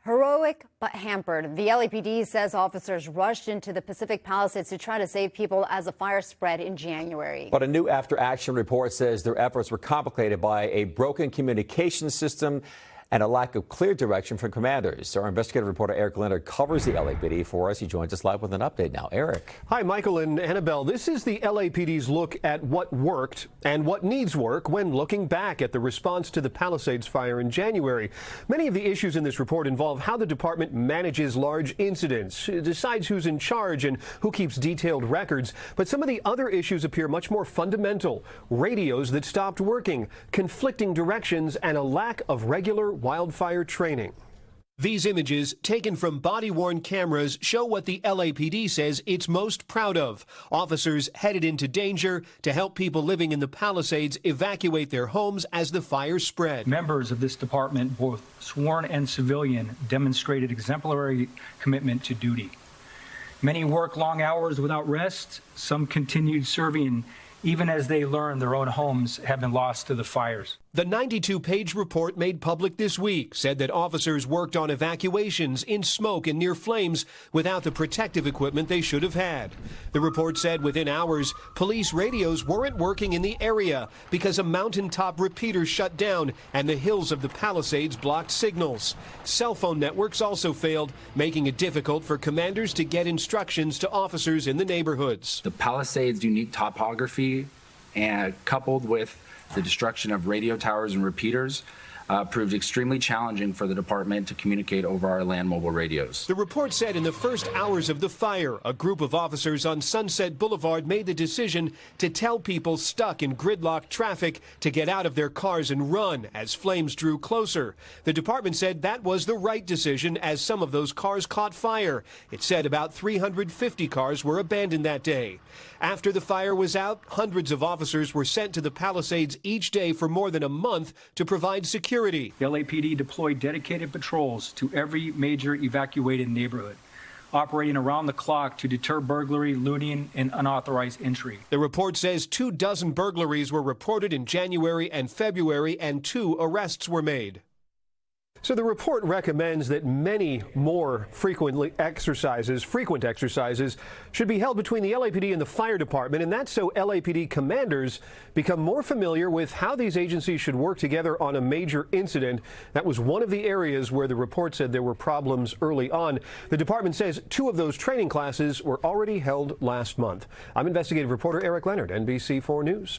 Heroic but hampered. The LAPD says officers rushed into the Pacific Palisades to try to save people as the fire spread in January. But a new after-action report says their efforts were complicated by a broken communication system and a lack of clear direction from commanders. Our investigative reporter Eric Leonard covers the LAPD for us. He joins us live with an update now. Eric. Hi, Michael and Annabelle. This is the LAPD's look at what worked and what needs work when looking back at the response to the Palisades Fire in January. Many of the issues in this report involve how the department manages large incidents, decides who's in charge and who keeps detailed records. But some of the other issues appear much more fundamental. Radios that stopped working, conflicting directions, and a lack of regular wildfire training. These images, taken from body-worn cameras, show what the LAPD says it's most proud of. Officers headed into danger to help people living in the Palisades evacuate their homes as the fire spread. Members of this department, both sworn and civilian, demonstrated exemplary commitment to duty. Many worked long hours without rest. Some continued serving even as they learned their own homes have been lost to the fires. The 92-page report made public this week said that officers worked on evacuations in smoke and near flames without the protective equipment they should have had. The report said within hours, police radios weren't working in the area because a mountaintop repeater shut down and the hills of the Palisades blocked signals. Cell phone networks also failed, making it difficult for commanders to get instructions to officers in the neighborhoods. The Palisades' unique topography and coupled with the destruction of radio towers and repeaters proved extremely challenging for the department to communicate over our land mobile radios. The report said in the first hours of the fire, a group of officers on Sunset Boulevard made the decision to tell people stuck in gridlock traffic to get out of their cars and run as flames drew closer. The department said that was the right decision as some of those cars caught fire. It said about 350 cars were abandoned that day. After the fire was out, hundreds of officers were sent to the Palisades each day for more than a month to provide security. The LAPD deployed dedicated patrols to every major evacuated neighborhood, operating around the clock to deter burglary, looting, and unauthorized entry. The report says 24 burglaries were reported in January and February, and 2 arrests were made. So the report recommends that many more frequent exercises should be held between the LAPD and the fire department, and that's so LAPD commanders become more familiar with how these agencies should work together on a major incident. That was one of the areas where the report said there were problems early on. The department says 2 of those training classes were already held last month. I'm investigative reporter Eric Leonard, NBC4 News.